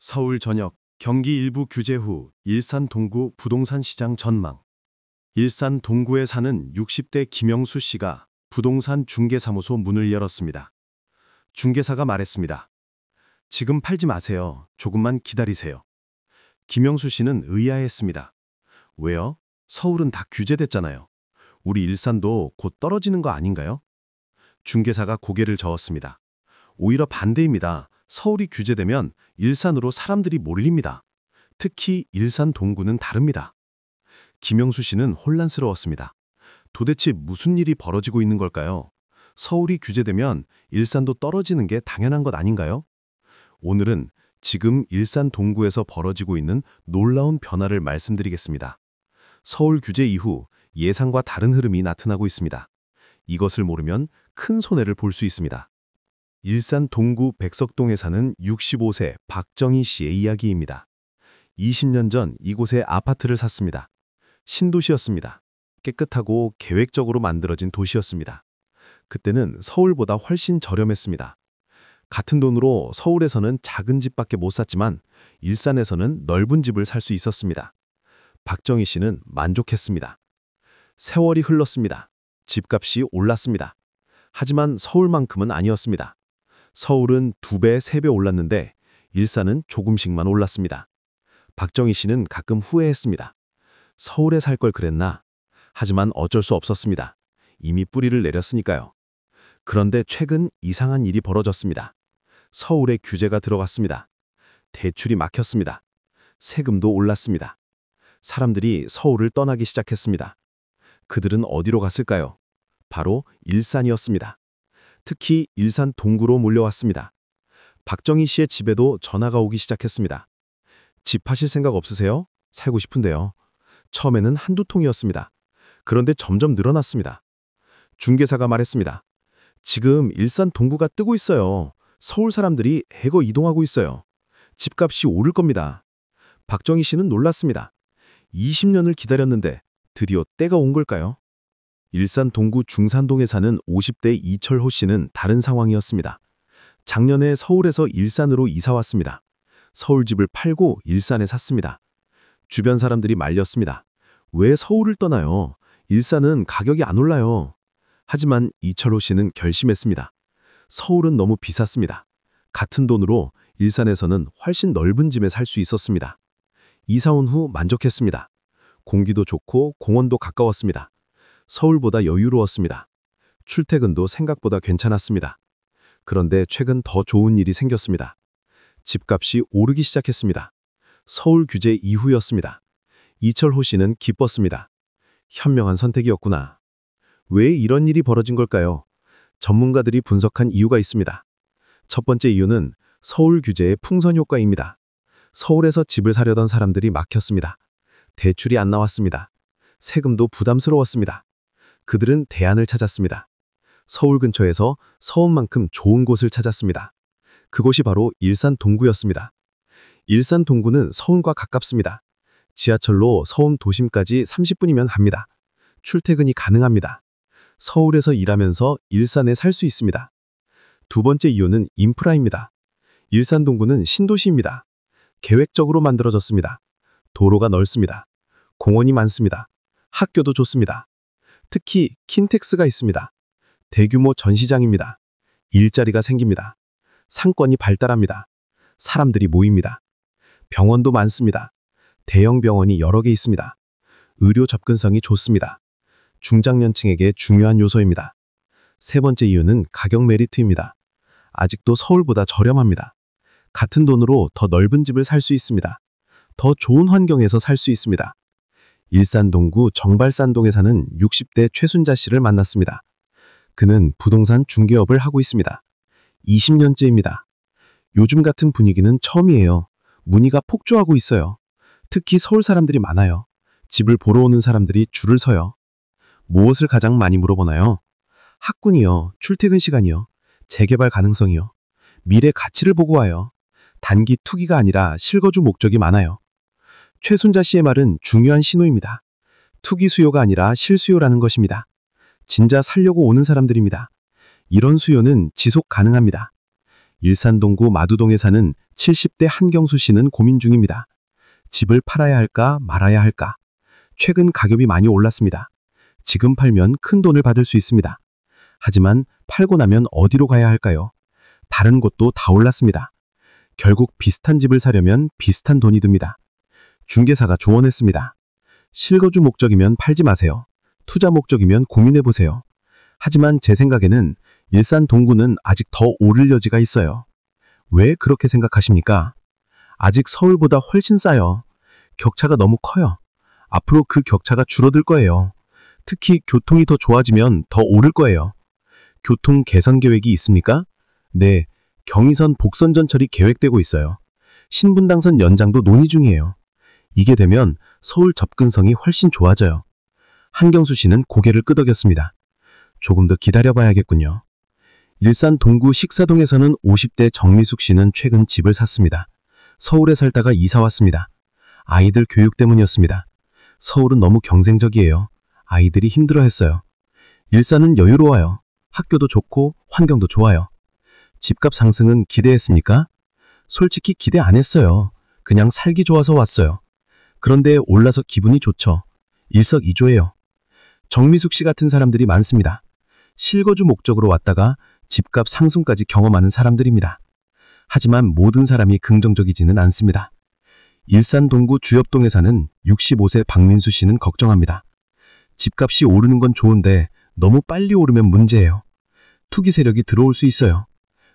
서울 전역, 경기 일부 규제 후 일산 동구 부동산 시장 전망. 일산 동구에 사는 60대 김영수 씨가 부동산 중개사무소 문을 열었습니다. 중개사가 말했습니다. 지금 팔지 마세요. 조금만 기다리세요. 김영수 씨는 의아해했습니다. 왜요? 서울은 다 규제됐잖아요. 우리 일산도 곧 떨어지는 거 아닌가요? 중개사가 고개를 저었습니다. 오히려 반대입니다. 서울이 규제되면 일산으로 사람들이 몰립니다. 특히 일산 동구는 다릅니다. 김영수 씨는 혼란스러웠습니다. 도대체 무슨 일이 벌어지고 있는 걸까요? 서울이 규제되면 일산도 떨어지는 게 당연한 것 아닌가요? 오늘은 지금 일산 동구에서 벌어지고 있는 놀라운 변화를 말씀드리겠습니다. 서울 규제 이후 예상과 다른 흐름이 나타나고 있습니다. 이것을 모르면 큰 손해를 볼 수 있습니다. 일산 동구 백석동에 사는 65세 박정희 씨의 이야기입니다. 20년 전 이곳에 아파트를 샀습니다. 신도시였습니다. 깨끗하고 계획적으로 만들어진 도시였습니다. 그때는 서울보다 훨씬 저렴했습니다. 같은 돈으로 서울에서는 작은 집밖에 못 샀지만 일산에서는 넓은 집을 살 수 있었습니다. 박정희 씨는 만족했습니다. 세월이 흘렀습니다. 집값이 올랐습니다. 하지만 서울만큼은 아니었습니다. 서울은 2배, 3배 올랐는데 일산은 조금씩만 올랐습니다. 박정희 씨는 가끔 후회했습니다. 서울에 살 걸 그랬나? 하지만 어쩔 수 없었습니다. 이미 뿌리를 내렸으니까요. 그런데 최근 이상한 일이 벌어졌습니다. 서울에 규제가 들어갔습니다. 대출이 막혔습니다. 세금도 올랐습니다. 사람들이 서울을 떠나기 시작했습니다. 그들은 어디로 갔을까요? 바로 일산이었습니다. 특히 일산 동구로 몰려왔습니다. 박정희 씨의 집에도 전화가 오기 시작했습니다. 집 하실 생각 없으세요? 살고 싶은데요. 처음에는 한두 통이었습니다. 그런데 점점 늘어났습니다. 중개사가 말했습니다. 지금 일산 동구가 뜨고 있어요. 서울 사람들이 해거 이동하고 있어요. 집값이 오를 겁니다. 박정희 씨는 놀랐습니다. 20년을 기다렸는데 드디어 때가 온 걸까요? 일산 동구 중산동에 사는 50대 이철호 씨는 다른 상황이었습니다. 작년에 서울에서 일산으로 이사 왔습니다. 서울집을 팔고 일산에 샀습니다. 주변 사람들이 말렸습니다. 왜 서울을 떠나요? 일산은 가격이 안 올라요. 하지만 이철호 씨는 결심했습니다. 서울은 너무 비쌌습니다. 같은 돈으로 일산에서는 훨씬 넓은 집에 살 수 있었습니다. 이사 온 후 만족했습니다. 공기도 좋고 공원도 가까웠습니다. 서울보다 여유로웠습니다. 출퇴근도 생각보다 괜찮았습니다. 그런데 최근 더 좋은 일이 생겼습니다. 집값이 오르기 시작했습니다. 서울 규제 이후였습니다. 이철호 씨는 기뻤습니다. 현명한 선택이었구나. 왜 이런 일이 벌어진 걸까요? 전문가들이 분석한 이유가 있습니다. 첫 번째 이유는 서울 규제의 풍선 효과입니다. 서울에서 집을 사려던 사람들이 막혔습니다. 대출이 안 나왔습니다. 세금도 부담스러웠습니다. 그들은 대안을 찾았습니다. 서울 근처에서 서울만큼 좋은 곳을 찾았습니다. 그곳이 바로 일산 동구였습니다. 일산 동구는 서울과 가깝습니다. 지하철로 서울 도심까지 30분이면 합니다. 출퇴근이 가능합니다. 서울에서 일하면서 일산에 살 수 있습니다. 두 번째 이유는 인프라입니다. 일산 동구는 신도시입니다. 계획적으로 만들어졌습니다. 도로가 넓습니다. 공원이 많습니다. 학교도 좋습니다. 특히 킨텍스가 있습니다. 대규모 전시장입니다. 일자리가 생깁니다. 상권이 발달합니다. 사람들이 모입니다. 병원도 많습니다. 대형 병원이 여러 개 있습니다. 의료 접근성이 좋습니다. 중장년층에게 중요한 요소입니다. 세 번째 이유는 가격 메리트입니다. 아직도 서울보다 저렴합니다. 같은 돈으로 더 넓은 집을 살 수 있습니다. 더 좋은 환경에서 살 수 있습니다. 일산 동구 정발산동에 사는 60대 최순자 씨를 만났습니다. 그는 부동산 중개업을 하고 있습니다. 20년째입니다. 요즘 같은 분위기는 처음이에요. 문의가 폭주하고 있어요. 특히 서울 사람들이 많아요. 집을 보러 오는 사람들이 줄을 서요. 무엇을 가장 많이 물어보나요? 학군이요, 출퇴근 시간이요, 재개발 가능성이요, 미래 가치를 보고 와요. 단기 투기가 아니라 실거주 목적이 많아요. 최순자 씨의 말은 중요한 신호입니다. 투기 수요가 아니라 실수요라는 것입니다. 진짜 살려고 오는 사람들입니다. 이런 수요는 지속 가능합니다. 일산 동구 마두동에 사는 70대 한경수 씨는 고민 중입니다. 집을 팔아야 할까 말아야 할까? 최근 가격이 많이 올랐습니다. 지금 팔면 큰 돈을 받을 수 있습니다. 하지만 팔고 나면 어디로 가야 할까요? 다른 곳도 다 올랐습니다. 결국 비슷한 집을 사려면 비슷한 돈이 듭니다. 중개사가 조언했습니다. 실거주 목적이면 팔지 마세요. 투자 목적이면 고민해보세요. 하지만 제 생각에는 일산 동구는 아직 더 오를 여지가 있어요. 왜 그렇게 생각하십니까? 아직 서울보다 훨씬 싸요. 격차가 너무 커요. 앞으로 그 격차가 줄어들 거예요. 특히 교통이 더 좋아지면 더 오를 거예요. 교통 개선 계획이 있습니까? 네, 경의선 복선 전철이 계획되고 있어요. 신분당선 연장도 논의 중이에요. 이게 되면 서울 접근성이 훨씬 좋아져요. 한경수 씨는 고개를 끄덕였습니다. 조금 더 기다려봐야겠군요. 일산 동구 식사동에서는 50대 정미숙 씨는 최근 집을 샀습니다. 서울에 살다가 이사 왔습니다. 아이들 교육 때문이었습니다. 서울은 너무 경쟁적이에요. 아이들이 힘들어했어요. 일산은 여유로워요. 학교도 좋고 환경도 좋아요. 집값 상승은 기대했습니까? 솔직히 기대 안 했어요. 그냥 살기 좋아서 왔어요. 그런데 올라서 기분이 좋죠. 일석이조예요. 정미숙 씨 같은 사람들이 많습니다. 실거주 목적으로 왔다가 집값 상승까지 경험하는 사람들입니다. 하지만 모든 사람이 긍정적이지는 않습니다. 일산 동구 주엽동에 사는 65세 박민수 씨는 걱정합니다. 집값이 오르는 건 좋은데 너무 빨리 오르면 문제예요. 투기 세력이 들어올 수 있어요.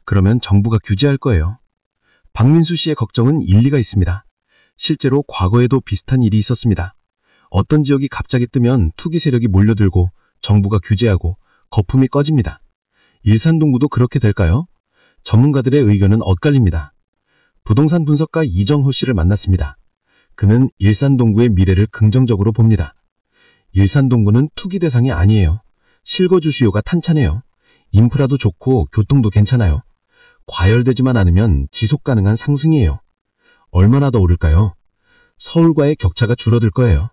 그러면 정부가 규제할 거예요. 박민수 씨의 걱정은 일리가 있습니다. 실제로 과거에도 비슷한 일이 있었습니다. 어떤 지역이 갑자기 뜨면 투기 세력이 몰려들고 정부가 규제하고 거품이 꺼집니다. 일산 동구도 그렇게 될까요? 전문가들의 의견은 엇갈립니다. 부동산 분석가 이정호 씨를 만났습니다. 그는 일산 동구의 미래를 긍정적으로 봅니다. 일산 동구는 투기 대상이 아니에요. 실거주 수요가 탄탄해요. 인프라도 좋고 교통도 괜찮아요. 과열되지만 않으면 지속 가능한 상승이에요. 얼마나 더 오를까요? 서울과의 격차가 줄어들 거예요.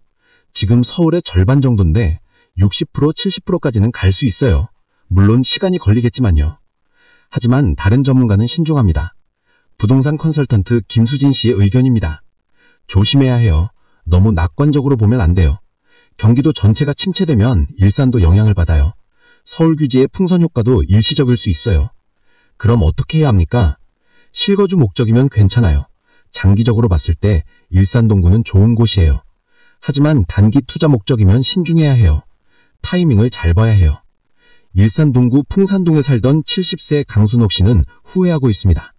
지금 서울의 절반 정도인데 60%, 70%까지는 갈 수 있어요. 물론 시간이 걸리겠지만요. 하지만 다른 전문가는 신중합니다. 부동산 컨설턴트 김수진 씨의 의견입니다. 조심해야 해요. 너무 낙관적으로 보면 안 돼요. 경기도 전체가 침체되면 일산도 영향을 받아요. 서울 규제의 풍선 효과도 일시적일 수 있어요. 그럼 어떻게 해야 합니까? 실거주 목적이면 괜찮아요. 장기적으로 봤을 때 일산 동구는 좋은 곳이에요. 하지만 단기 투자 목적이면 신중해야 해요. 타이밍을 잘 봐야 해요. 일산 동구 풍산동에 살던 70세 강순옥 씨는 후회하고 있습니다.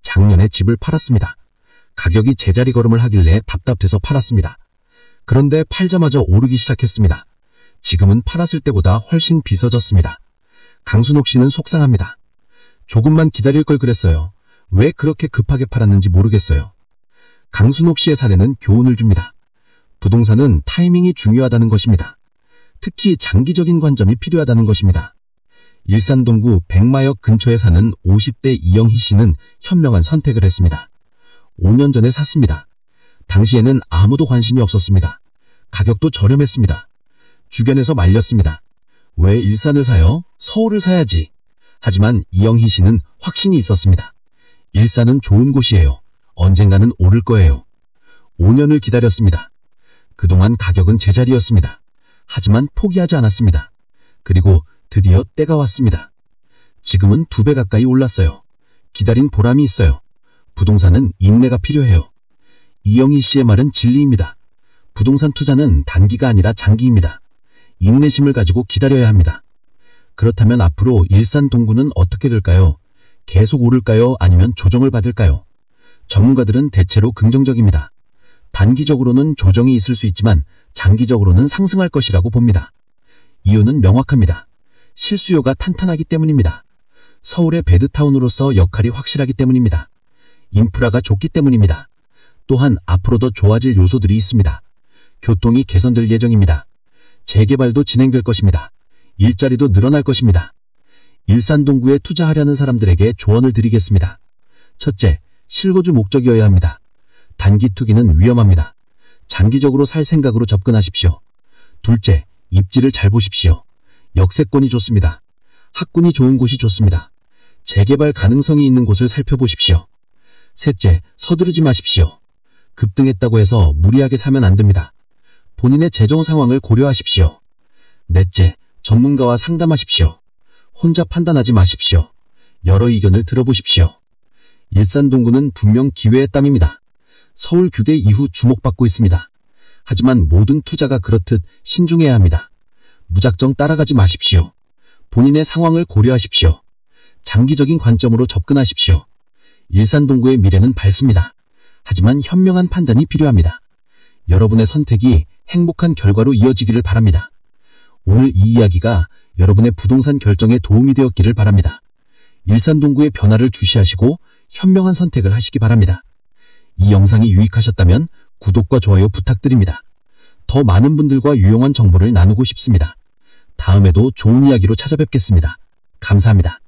작년에 집을 팔았습니다. 가격이 제자리 걸음을 하길래 답답해서 팔았습니다. 그런데 팔자마자 오르기 시작했습니다. 지금은 팔았을 때보다 훨씬 비싸졌습니다. 강순옥 씨는 속상합니다. 조금만 기다릴 걸 그랬어요. 왜 그렇게 급하게 팔았는지 모르겠어요. 강순옥 씨의 사례는 교훈을 줍니다. 부동산은 타이밍이 중요하다는 것입니다. 특히 장기적인 관점이 필요하다는 것입니다. 일산 동구 백마역 근처에 사는 50대 이영희 씨는 현명한 선택을 했습니다. 5년 전에 샀습니다. 당시에는 아무도 관심이 없었습니다. 가격도 저렴했습니다. 주변에서 말렸습니다. 왜 일산을 사요? 서울을 사야지. 하지만 이영희 씨는 확신이 있었습니다. 일산은 좋은 곳이에요. 언젠가는 오를 거예요. 5년을 기다렸습니다. 그동안 가격은 제자리였습니다. 하지만 포기하지 않았습니다. 그리고 드디어 때가 왔습니다. 지금은 2배 가까이 올랐어요. 기다린 보람이 있어요. 부동산은 인내가 필요해요. 이영희 씨의 말은 진리입니다. 부동산 투자는 단기가 아니라 장기입니다. 인내심을 가지고 기다려야 합니다. 그렇다면 앞으로 일산 동구는 어떻게 될까요? 계속 오를까요? 아니면 조정을 받을까요? 전문가들은 대체로 긍정적입니다. 단기적으로는 조정이 있을 수 있지만 장기적으로는 상승할 것이라고 봅니다. 이유는 명확합니다. 실수요가 탄탄하기 때문입니다. 서울의 배드타운으로서 역할이 확실하기 때문입니다. 인프라가 좋기 때문입니다. 또한 앞으로 더 좋아질 요소들이 있습니다. 교통이 개선될 예정입니다. 재개발도 진행될 것입니다. 일자리도 늘어날 것입니다. 일산 동구에 투자하려는 사람들에게 조언을 드리겠습니다. 첫째, 실거주 목적이어야 합니다. 단기 투기는 위험합니다. 장기적으로 살 생각으로 접근하십시오. 둘째, 입지를 잘 보십시오. 역세권이 좋습니다. 학군이 좋은 곳이 좋습니다. 재개발 가능성이 있는 곳을 살펴보십시오. 셋째, 서두르지 마십시오. 급등했다고 해서 무리하게 사면 안 됩니다. 본인의 재정 상황을 고려하십시오. 넷째, 전문가와 상담하십시오. 혼자 판단하지 마십시오. 여러 의견을 들어보십시오. 일산 동구는 분명 기회의 땀입니다. 서울 규제 이후 주목받고 있습니다. 하지만 모든 투자가 그렇듯 신중해야 합니다. 무작정 따라가지 마십시오. 본인의 상황을 고려하십시오. 장기적인 관점으로 접근하십시오. 일산 동구의 미래는 밝습니다. 하지만 현명한 판단이 필요합니다. 여러분의 선택이 행복한 결과로 이어지기를 바랍니다. 오늘 이 이야기가 여러분의 부동산 결정에 도움이 되었기를 바랍니다. 일산 동구의 변화를 주시하시고 현명한 선택을 하시기 바랍니다. 이 영상이 유익하셨다면 구독과 좋아요 부탁드립니다. 더 많은 분들과 유용한 정보를 나누고 싶습니다. 다음에도 좋은 이야기로 찾아뵙겠습니다. 감사합니다.